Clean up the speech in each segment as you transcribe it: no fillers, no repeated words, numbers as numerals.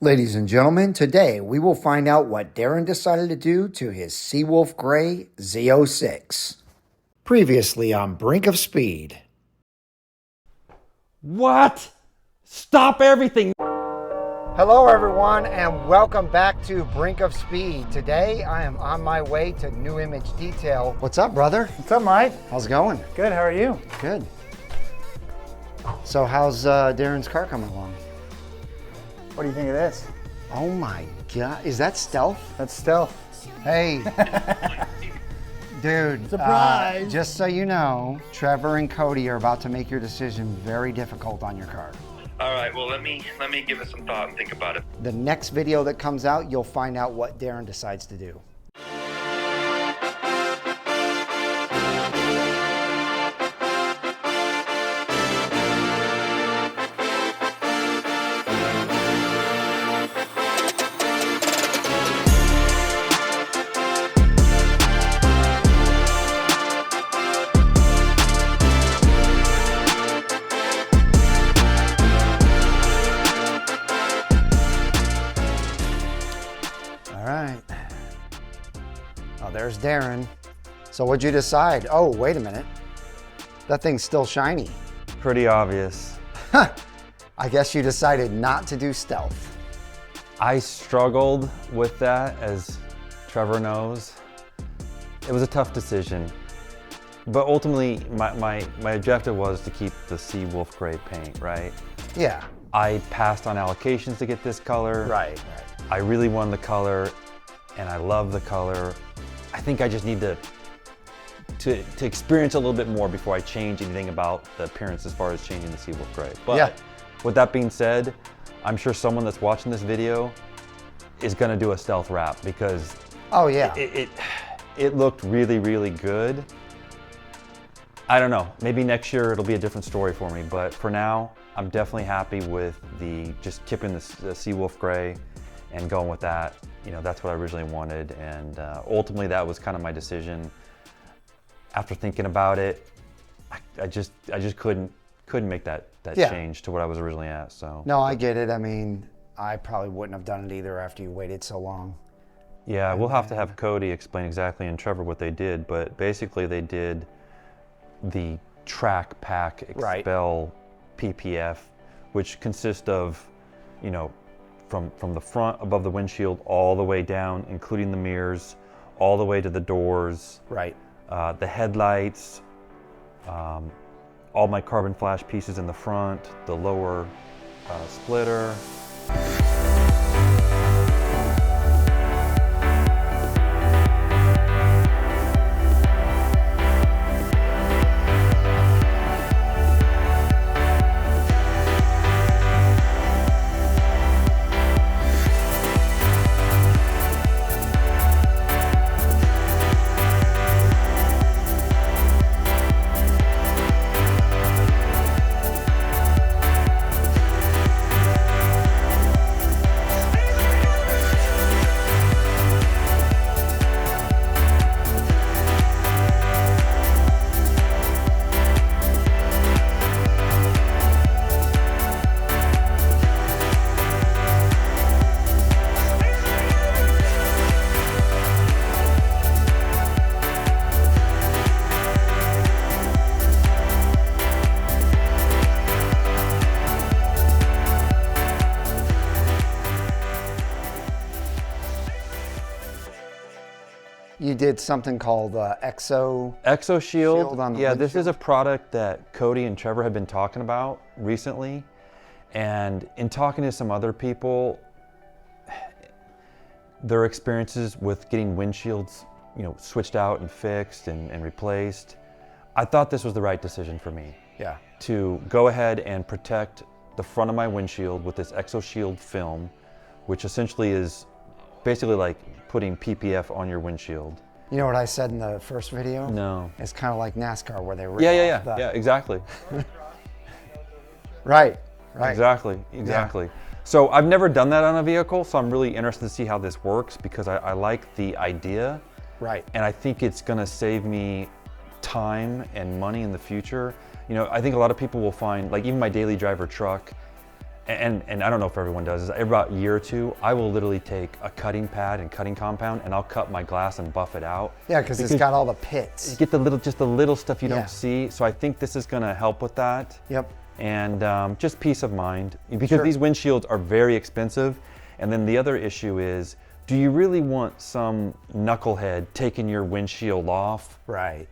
Ladies and gentlemen, today we will find out what Darren decided to do to his Seawolf Gray Z06. Previously on Brink of Speed. What? Stop everything! Hello everyone and welcome back to Brink of Speed. Today I am on my way to New Image Detail. What's up, brother? What's up, Mike? How's it going? Good, how are you? Good. So how's Darren's car coming along? What do you think of this? Oh my God, is that stealth? That's stealth. Hey, dude. Surprise! Just so you know, Trevor and Cody are about to make your decision very difficult on your car. All right, well, let me give it some thought and think about it. The next video that comes out, you'll find out what Darren decides to do. There's Darren. So what'd you decide? Oh, wait a minute. That thing's still shiny. Pretty obvious. I guess you decided not to do stealth. I struggled with that, as Trevor knows. It was a tough decision. But ultimately, my objective was to keep the Seawolf Gray paint, right? Yeah. I passed on allocations to get this color. Right. I really wanted the color, and I love the color. I think I just need to experience a little bit more before I change anything about the appearance as far as changing the Seawolf Gray. But yeah. With that being said, I'm sure someone that's watching this video is gonna do a stealth wrap because oh yeah, it looked really, really good. I don't know, maybe next year it'll be a different story for me, but for now, I'm definitely happy with just keeping the Seawolf Gray and going with that. You know, that's what I originally wanted, and ultimately that was kind of my decision. After thinking about it, I just couldn't make that change to what I was originally at. So no, I get it. I mean, I probably wouldn't have done it either after you waited so long. Yeah, we'll have to have Cody explain exactly and Trevor what they did, but basically they did the Track Pack Expel PPF, which consists of, you know, from the front above the windshield all the way down, including the mirrors, all the way to the doors. Right. The headlights, all my carbon flash pieces in the front, the lower splitter. You did something called Exo Shield on the yeah, this windshield. is a product that Cody and Trevor have been talking about recently. And in talking to some other people, their experiences with getting windshields, you know, switched out and fixed and replaced, I thought this was the right decision for me. Yeah. To go ahead and protect the front of my windshield with this Exo Shield film, which essentially is basically like putting PPF on your windshield. You know what I said in the first video? No. It's kind of like NASCAR where they rip Yeah, off yeah, exactly. Right. Exactly. Yeah. So I've never done that on a vehicle, so I'm really interested to see how this works because I like the idea. Right. And I think it's gonna save me time and money in the future. You know, I think a lot of people will find, like even my daily driver truck and I don't know if everyone does this, every about a year or two, I will literally take a cutting pad and cutting compound and I'll cut my glass and buff it out. Yeah, because it's got all the pits. You get just the little stuff you Yeah. don't see. So I think this is gonna help with that. Yep. And just peace of mind. Because these windshields are very expensive. And then the other issue is, do you really want some knucklehead taking your windshield off? Right.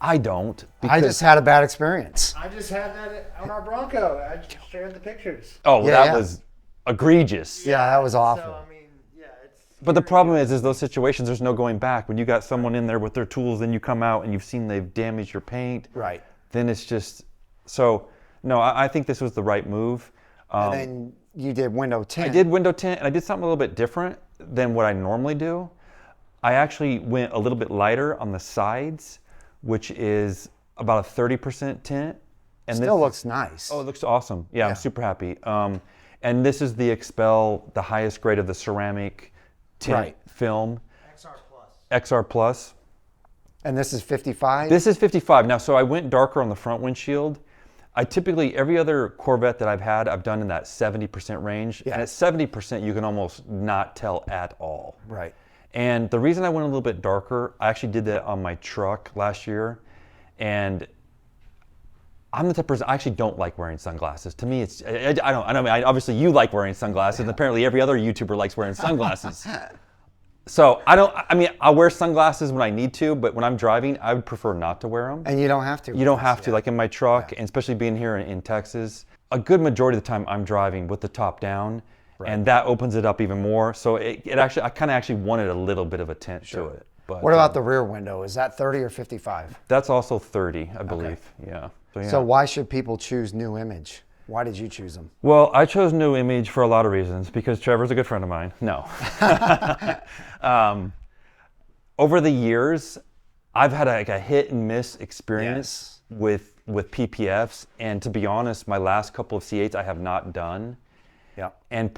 I don't. I just had a bad experience. I just had that on our Bronco. I just shared the pictures. Oh, Yeah, that was egregious. Yeah, that was awful. So, I mean, yeah, it's... But the problem is those situations, there's no going back. When you got someone in there with their tools, then you come out and you've seen they've damaged your paint. Right. Then it's just, so, no, I think this was the right move. And then you did window tint. I did window tint, and I did something a little bit different than what I normally do. I actually went a little bit lighter on the sides, which is about a 30% tint. And Still this looks nice. Oh, it looks awesome. Yeah, I'm super happy. And this is the Expel, the highest grade of the ceramic tint film. XR Plus. And this is 55? This is 55. Now, so I went darker on the front windshield. I typically, every other Corvette that I've had, I've done in that 70% range. Yeah. And at 70%, you can almost not tell at all. Right. And the reason I went a little bit darker, I actually did that on my truck last year. And I'm the type of person, I actually don't like wearing sunglasses. To me, it's, I don't, I mean, obviously you like wearing sunglasses, and apparently every other YouTuber likes wearing sunglasses. So I mean, I wear sunglasses when I need to, but when I'm driving, I would prefer not to wear them. And you don't have to. You don't have to, like in my truck, and especially being here in Texas, a good majority of the time I'm driving with the top down, and that opens it up even more. So it actually, I kind of actually wanted a little bit of a tint to it. But What about the rear window? Is that 30 or 55? that's also 30, I believe. Yeah. So, yeah. So why should people choose New Image? Why did you choose them? Well, I chose New Image for a lot of reasons, because Trevor's a good friend of mine. No. Over the years, I've had a hit and miss experience with PPFs, and to be honest, my last couple of C8s I have not done. Yeah. And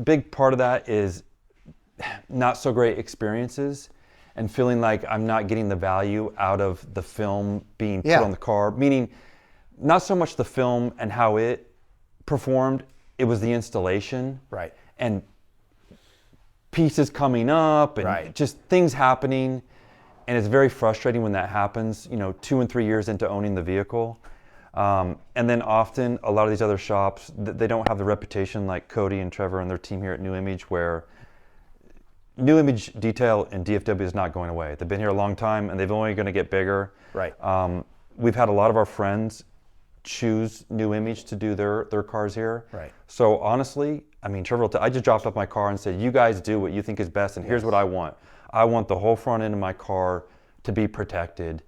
big part of that is not so great experiences and feeling like I'm not getting the value out of the film being put on the car, meaning not so much the film and how it performed, it was the installation. Right. And pieces coming up and just things happening. And it's very frustrating when that happens, 2 and 3 years into owning the vehicle. And then often a lot of these other shops, they don't have the reputation like Cody and Trevor and their team here at New Image, where New Image detail in DFW is not going away. They've been here a long time and they're only going to get bigger. Right. We've had a lot of our friends choose New Image to do their cars here. Right. So honestly, I mean, Trevor, I just dropped off my car and said, you guys do what you think is best, and here's what I want. I want the whole front end of my car to be protected.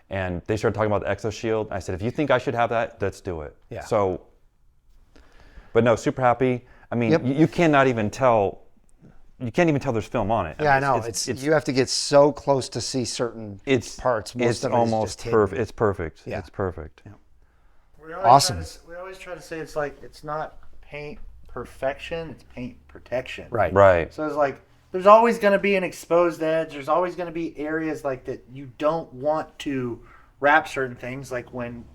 And they started talking about the Exo Shield. I said, if you think I should have that, let's do it. Yeah. So, but no, super happy. I mean, you cannot even tell. You can't even tell there's film on it. Yeah, I know. It's you have to get so close to see certain parts. Most it's of it almost is just hidden. perfect. It's perfect. Yeah. It's perfect. Yeah. Awesome. We always try to say it's like, it's not paint perfection, it's paint protection. Right. Right. So it's like, there's always going to be an exposed edge. There's always going to be areas like that you don't want to wrap certain things, like when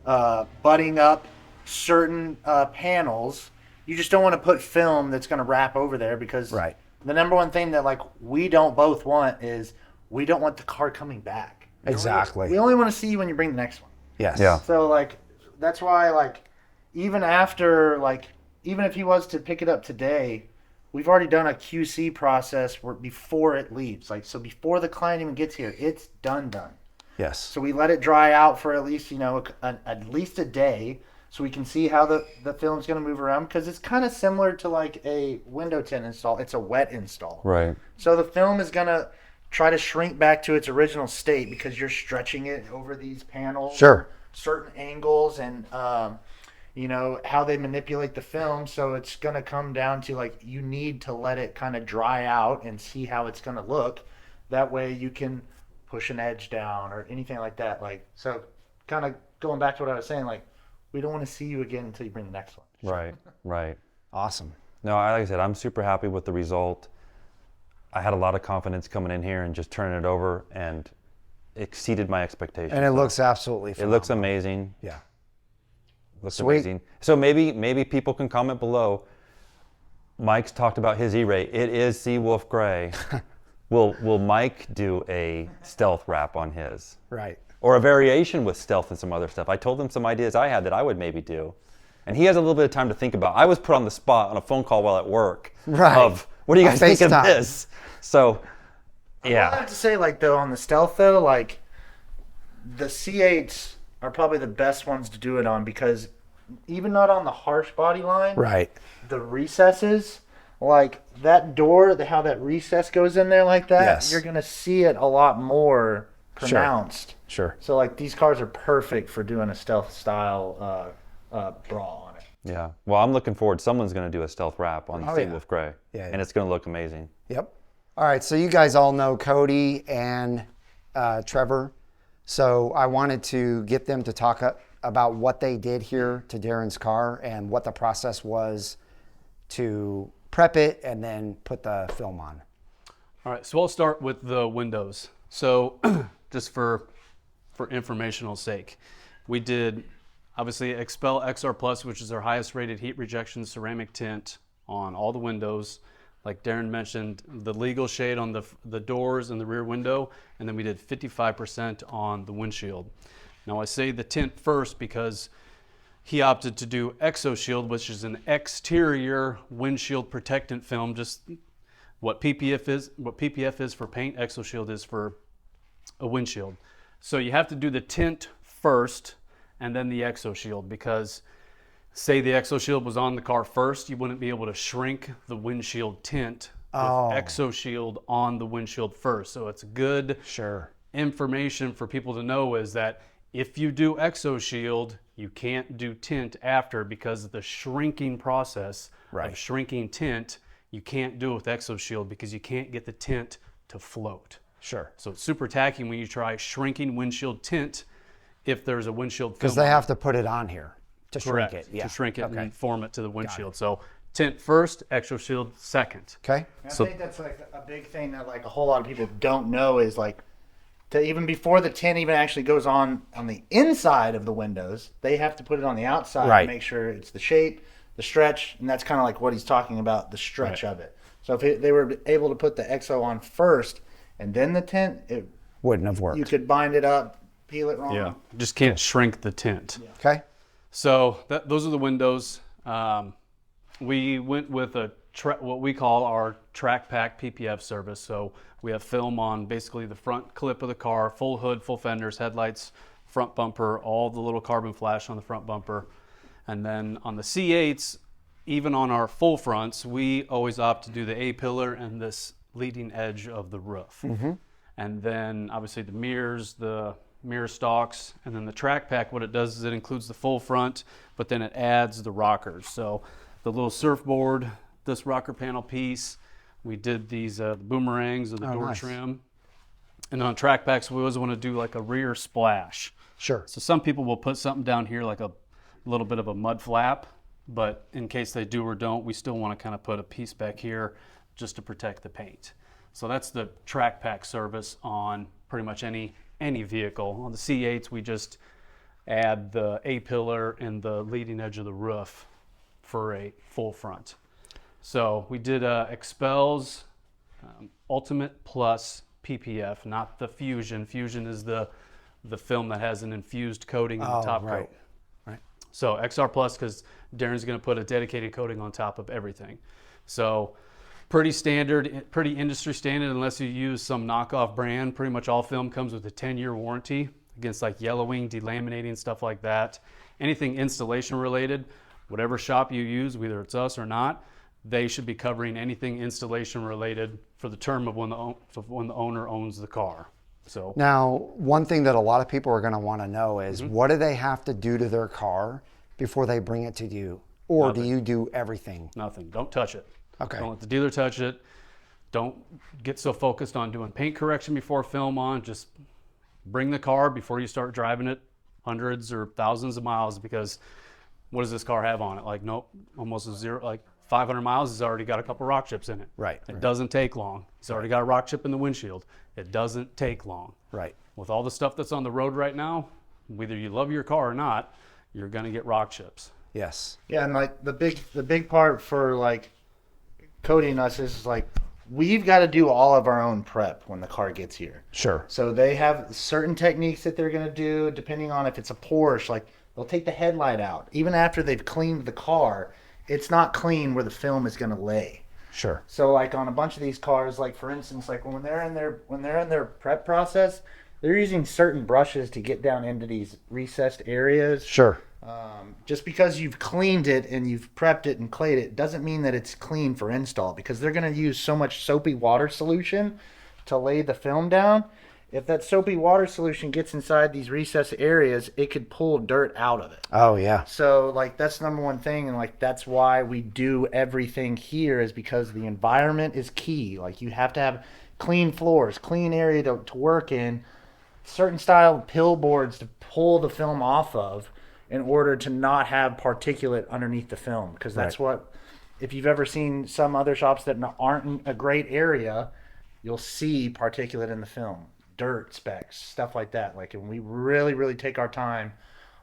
butting up certain panels, you just don't want to put film that's going to wrap over there, because the number one thing that like we don't both want is we don't want the car coming back. Exactly. We only want to see you when you bring the next one. Yes. Yeah. So like, that's why like, even if he was to pick it up today, we've already done a QC process before it leaves. Like, so before the client even gets here, it's done. Yes. So we let it dry out for at least, at least a day, so we can see how the film's going to move around, because it's kind of similar to like a window tint install. It's a wet install. Right. So the film is going to try to shrink back to its original state because you're stretching it over these panels. Sure. Certain angles and, how they manipulate the film. So it's going to come down to like, you need to let it kind of dry out and see how it's going to look. That way you can push an edge down or anything like that. Like, so kind of going back to what I was saying, like, we don't want to see you again until you bring the next one. Right. Right. Awesome. No, like I said, I'm super happy with the result. I had a lot of confidence coming in here and just turning it over, and exceeded my expectations. And it looks absolutely phenomenal. It looks amazing. Yeah. Looks Sweet. amazing. So maybe people can comment below. Mike's talked about his E-Ray. It is Seawolf Gray. Will Mike do a stealth wrap on his? Right. Or a variation with stealth and some other stuff? I told him some ideas I had that I would maybe do. And he has a little bit of time to think about. I was put on the spot on a phone call while at work. Right. Of, what do you guys think of FaceTime. this? So, I yeah. have to say, like, though, on the stealth, though, like, the C8s are probably the best ones to do it on, because even not on the harsh body line, Right. the recesses, like that door, how that recess goes in there like that, Yes. you're going to see it a lot more pronounced. Sure. So, like, these cars are perfect for doing a stealth style bra on it. Yeah. Well, I'm looking forward. Someone's going to do a stealth wrap on Oh, yeah. Seawolf Gray. Yeah, And yeah. it's going to look amazing. Yep. All right, so you guys all know Cody and Trevor. So I wanted to get them to talk about what they did here to Darren's car and what the process was to prep it and then put the film on. All right, so I'll start with the windows. So just for informational sake, we did obviously Expel XR Plus, which is our highest rated heat rejection ceramic tint on all the windows. Like Darren mentioned, the legal shade on the doors and the rear window, and then we did 55% on the windshield. Now I say the tint first because he opted to do Exo Shield, which is an exterior windshield protectant film. Just what PPF is for paint, Exo Shield is for a windshield. So you have to do the tint first and then the Exo Shield, because say the Exo Shield was on the car first, you wouldn't be able to shrink the windshield tint with Exo Shield on the windshield first. So it's good Sure. information for people to know is that if you do Exo Shield, you can't do tint after, because of the shrinking process of shrinking tint. You can't do it with Exo Shield because you can't get the tint to float. Sure. So it's super tacky when you try shrinking windshield tint if there's a windshield film. Because they have to put it on here to shrink Correct, it. Yeah. to shrink it Okay. and form it to the windshield. So tint first, Exo Shield second. Okay. I So- think that's like a big thing that like a whole lot of people don't know is like, to even before the tint even actually goes on the inside of the windows, they have to put it on the outside Right. to make sure it's the shape, the stretch, and that's kind of like what he's talking about, the stretch of it. So if they were able to put the EXO on first and then the tint, Wouldn't have worked. you could bind it up, peel it wrong. Yeah, just can't shrink the tint. Okay. So those are the windows. We went with what we call our Track Pack PPF service. So we have film on basically the front clip of the car, full hood, full fenders, headlights, front bumper, all the little carbon flash on the front bumper. And then on the C8s, even on our full fronts, we always opt to do the A-pillar and this leading edge of the roof. And then obviously the mirrors, the mirror stalks, and then the Track Pack, what it does is it includes the full front, but then it adds the rockers. So the little surfboard, this rocker panel piece, we did these boomerangs of the door nice. trim. And on Track Packs, we always want to do like a rear splash. Sure. So some people will put something down here like a little bit of a mud flap, but in case they do or don't, we still want to kind of put a piece back here just to protect the paint. So that's the Track Pack service on pretty much any vehicle. On the C8s, we just add the A-pillar and the leading edge of the roof for a full front. So we did Expel's Ultimate Plus PPF, not the Fusion. Fusion is the film that has an infused coating in the top right. coat. So XR Plus, because Darren's going to put a dedicated coating on top of everything. So pretty standard, pretty industry standard, unless you use some knockoff brand. Pretty much all film comes with a 10-year warranty against like yellowing, delaminating, stuff like that. Anything installation related, whatever shop you use, whether it's us or not, they should be covering anything installation related for the term of when the owner owns the car. So Now, one thing that a lot of people are going to want to know is what do they have to do to their car before they bring it to you? Or do you do everything? nothing, don't touch it. Okay. Don't let the dealer touch it. Don't get so focused on doing paint correction before film on. Just bring the car before you start driving it hundreds or thousands of miles, because what does this car have on it? Like, nope, almost a zero, like 500 miles, it's already got a couple rock chips in it. Right, It right. doesn't take long. It's already got a rock chip in the windshield. It doesn't take long. Right. With all the stuff that's on the road right now, whether you love your car or not, you're going to get rock chips. Yes. Yeah, and like the big part for like Cody and us is like we've got to do all of our own prep when the car gets here. Sure. So they have certain techniques that they're going to do depending on if it's a Porsche. Like they'll take the headlight out even after they've cleaned the car. It's not clean where the film is going to lay. Sure. So like on a bunch of these cars, like for instance, like when they're in their prep process, they're using certain brushes to get down into these recessed areas. Sure. Just because you've cleaned it and you've prepped it and clayed it doesn't mean that it's clean for install, because they're going to use so much soapy water solution to lay the film down. If that soapy water solution gets inside these recessed areas, it could pull dirt out of it. Oh, yeah. So like that's number one thing, and like that's why we do everything here, is because the environment is key. Like you have to have clean floors, clean area to work in, certain style pill boards to pull the film off of in order to not have particulate underneath the film, because that's what, if you've ever seen some other shops that aren't in a great area, you'll see particulate in the film, dirt specks, stuff like that. Like, and we really take our time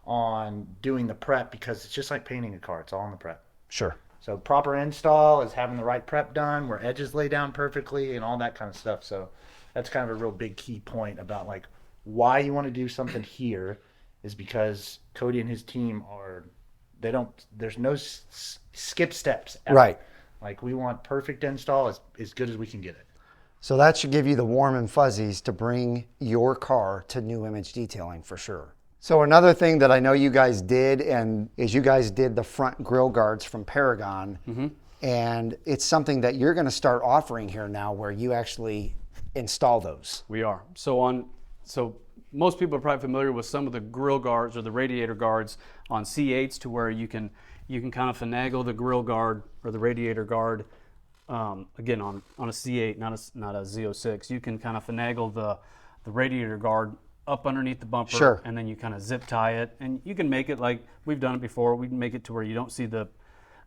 on doing the prep, because it's just like painting a car, it's all in the prep. Sure. So proper install is having the right prep done where edges lay down perfectly and all that kind of stuff. So that's kind of a real big key point about like why you want to do something here, is because Cody and his team there's no skip steps ever. Right. Like we want perfect install as good as we can get it. So that should give you the warm and fuzzies to bring your car to New Image Detailing for sure. So another thing that I know you guys did is you guys did the front grill guards from Paragon. Mm-hmm. And it's something that you're going to start offering here now, where you actually install those. We are. So most people are probably familiar with some of the grill guards or the radiator guards on C8s, to where you can kind of finagle the grill guard or the radiator guard. Again, on a C8, not a Z06, you can kind of finagle the radiator guard up underneath the bumper. Sure. And then you kind of zip tie it, and you can make it like we've done it before. We can make it to where you don't see the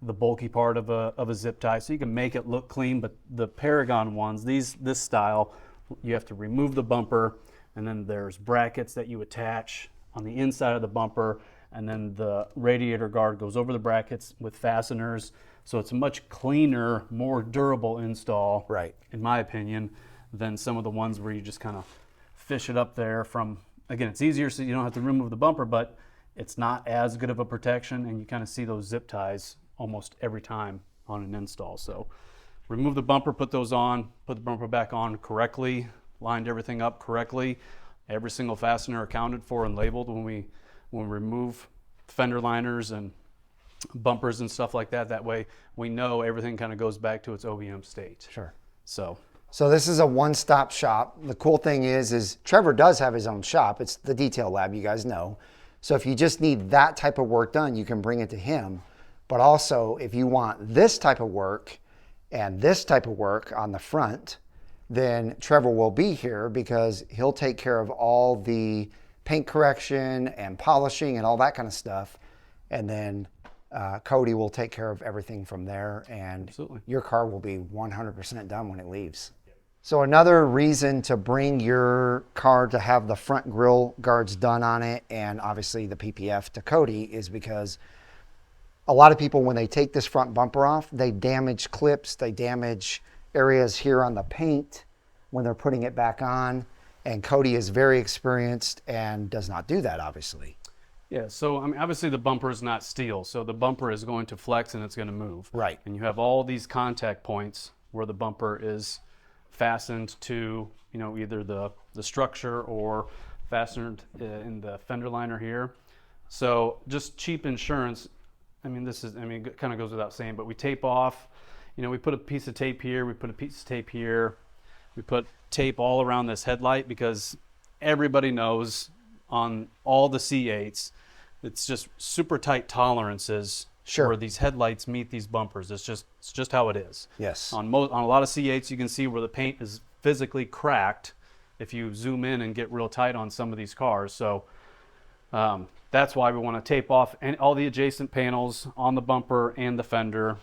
bulky part of a zip tie, so you can make it look clean. But the Paragon ones, this style, you have to remove the bumper, and then there's brackets that you attach on the inside of the bumper, and then the radiator guard goes over the brackets with fasteners. So it's a much cleaner, more durable install, right, in my opinion, than some of the ones where you just kind of fish it up there from, again, it's easier so you don't have to remove the bumper, but it's not as good of a protection, and you kind of see those zip ties almost every time on an install. So remove the bumper, put those on, put the bumper back on correctly, lined everything up correctly. Every single fastener accounted for and labeled when we remove fender liners and bumpers and stuff like that. That way we know everything kind of goes back to its OEM state. Sure. So this is a one-stop shop. The cool thing is Trevor does have his own shop. It's the Detail Lab, you guys know. So if you just need that type of work done, you can bring it to him. But also, if you want this type of work and this type of work on the front, then Trevor will be here, because he'll take care of all the paint correction and polishing and all that kind of stuff. And then Cody will take care of everything from there, and Absolutely. Your car will be 100% done when it leaves. So another reason to bring your car to have the front grill guards done on it, and obviously the PPF to Cody, is because a lot of people, when they take this front bumper off, they damage clips, they damage areas here on the paint when they're putting it back on. And Cody is very experienced and does not do that, obviously. yeah, so I mean, obviously the bumper is not steel, so the bumper is going to flex and it's going to move. Right. And you have all these contact points where the bumper is fastened to, either the structure or fastened in the fender liner here. So just cheap insurance. It kind of goes without saying, but we tape off, we put a piece of tape here, we put a piece of tape here, we put tape all around this headlight, because everybody knows on all the C8s, it's just super tight tolerances. Sure. Where these headlights meet these bumpers. It's just how it is. Yes. On a lot of C8s, you can see where the paint is physically cracked if you zoom in and get real tight on some of these cars. So that's why we want to tape off all the adjacent panels on the bumper and the fender,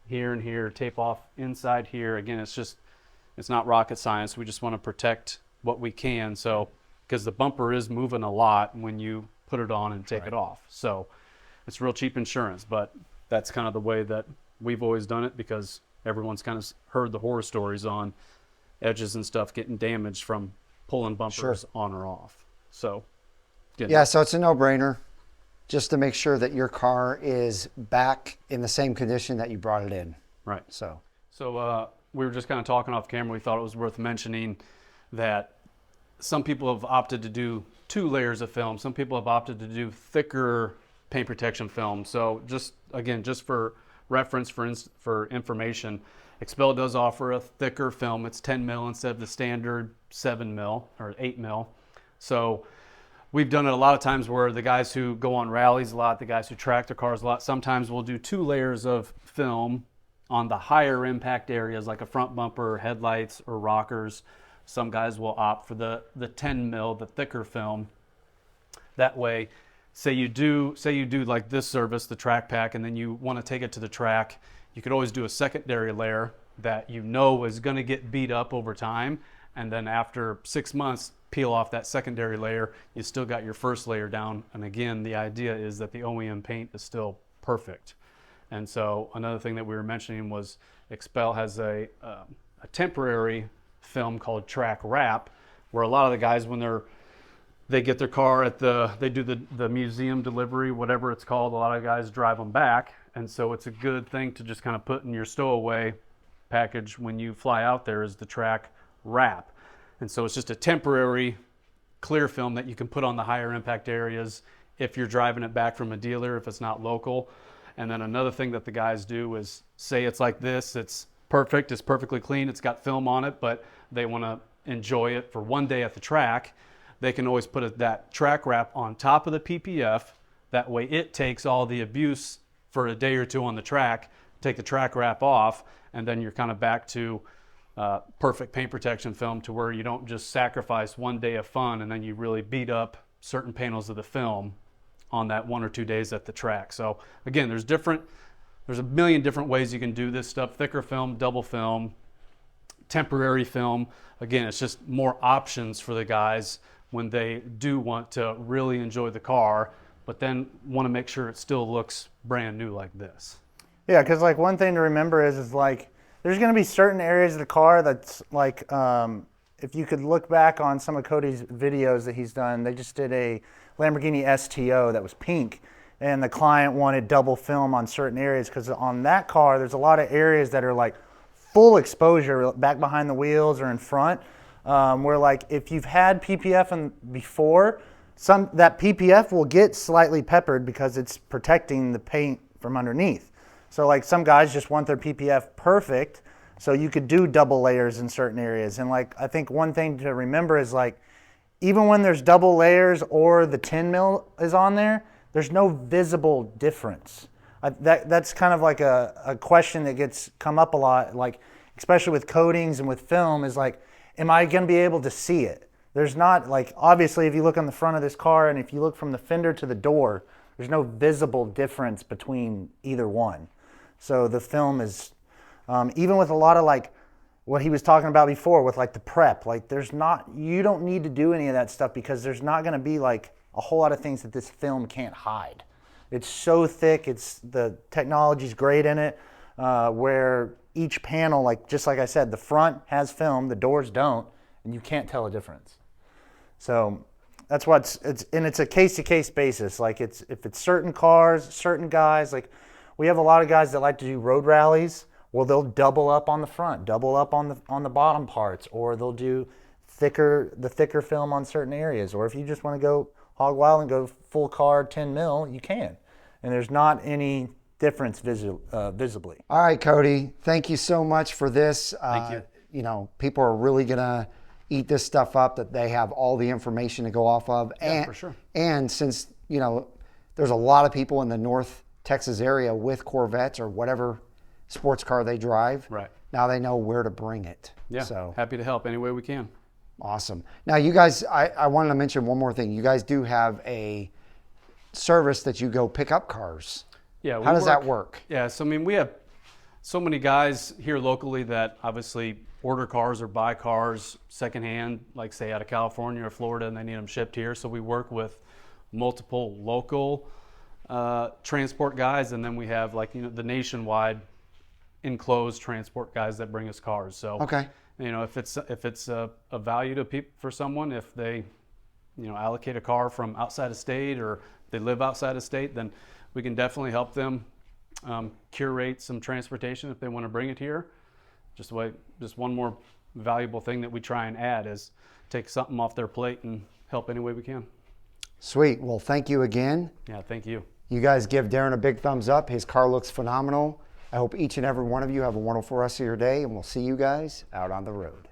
here and here, tape off inside here. Again, it's not rocket science. We just want to protect what we can. So, because the bumper is moving a lot when you put it on and take it off. So it's real cheap insurance, but that's kind of the way that we've always done it, because everyone's kind of heard the horror stories on edges and stuff getting damaged from pulling bumpers on or off. So, yeah, so it's a no-brainer just to make sure that your car is back in the same condition that you brought it in. Right. So we were just kind of talking off camera. We thought it was worth mentioning that some people have opted to do 2 layers of film. Some people have opted to do thicker paint protection film. So just for reference, for information, XPEL does offer a thicker film. It's 10 mil instead of the standard 7 mil or 8 mil. So we've done it a lot of times where the guys who go on rallies a lot, the guys who track their cars a lot, sometimes we'll do 2 layers of film on the higher impact areas like a front bumper, headlights, or rockers. Some guys will opt for the 10 mil, the thicker film. That way, say you do like this service, the track pack, and then you want to take it to the track, you could always do a secondary layer that you know is going to get beat up over time, and then after 6 months, peel off that secondary layer. You still got your first layer down, and again, the idea is that the OEM paint is still perfect. And so another thing that we were mentioning was XPEL has a temporary film called track wrap, where a lot of the guys, when they get their car at they do the museum delivery, whatever it's called, a lot of guys drive them back. And so it's a good thing to just kind of put in your stowaway package when you fly out there, is the track wrap. And so it's just a temporary clear film that you can put on the higher impact areas if you're driving it back from a dealer, if it's not local. And then another thing that the guys do is, say it's like this, it's perfect, it's perfectly clean, it's got film on it, but they want to enjoy it for one day at the track. They can always put that track wrap on top of the PPF. That way it takes all the abuse for a day or 2 on the track, take the track wrap off, and then you're kind of back to perfect paint protection film, to where you don't just sacrifice one day of fun and then you really beat up certain panels of the film on that 1 or 2 days at the track. So again, there's a million different ways you can do this stuff: thicker film, double film, temporary film. Again, it's just more options for the guys when they do want to really enjoy the car, but then want to make sure it still looks brand new like this. Yeah, because like one thing to remember is like there's going to be certain areas of the car that's like, if you could look back on some of Cody's videos that he's done, they just did a Lamborghini STO that was pink, and the client wanted double film on certain areas because on that car there's a lot of areas that are like full exposure back behind the wheels or in front, where like if you've had PPF before, that PPF will get slightly peppered because it's protecting the paint from underneath. So like some guys just want their PPF perfect, so you could do double layers in certain areas. And like I think one thing to remember is like, even when there's double layers or the 10 mil is on there, there's no visible difference. That's kind of like a question that gets come up a lot, like especially with coatings and with film, is like, am I going to be able to see it? There's not, like, obviously if you look on the front of this car and if you look from the fender to the door, there's no visible difference between either one. So the film is, even with a lot of like what he was talking about before with like the prep, like you don't need to do any of that stuff because there's not going to be like a whole lot of things that this film can't hide. It's so thick, the technology's great in it, where each panel, like just like I said, the front has film, the doors don't, and you can't tell a difference. So that's what it's a case-to-case basis. Like if it's certain cars, certain guys, like we have a lot of guys that like to do road rallies. Well, they'll double up on the front, double up on the bottom parts, or they'll do the thicker film on certain areas. Or if you just want to go hog wild and go full car 10 mil, you can. And there's not any difference visibly. All right, Cody, thank you so much for this. Thank you. You know, people are really gonna eat this stuff up, that they have all the information to go off of. Yeah, for sure. And since, you know, there's a lot of people in the North Texas area with Corvettes or whatever sports car they drive. Right. Now they know where to bring it. Yeah, So happy to help any way we can. awesome. Now you guys, I wanted to mention one more thing. You guys do have a service that you go pick up cars. Yeah. How does that work? Yeah, so I mean, we have so many guys here locally that obviously order cars or buy cars secondhand, like say out of California or Florida, and they need them shipped here. So we work with multiple local transport guys, and then we have like the nationwide enclosed transport guys that bring us cars. So Okay. if it's a value to for someone, if they allocate a car from outside of state or they live outside of state, then we can definitely help them curate some transportation if they want to bring it here. Just one more valuable thing that we try and add is take something off their plate and help any way we can. Sweet. Well, thank you again. Yeah, thank you. You guys give Darren a big thumbs up. His car looks phenomenal. I hope each and every one of you have a wonderful rest of your day, and we'll see you guys out on the road.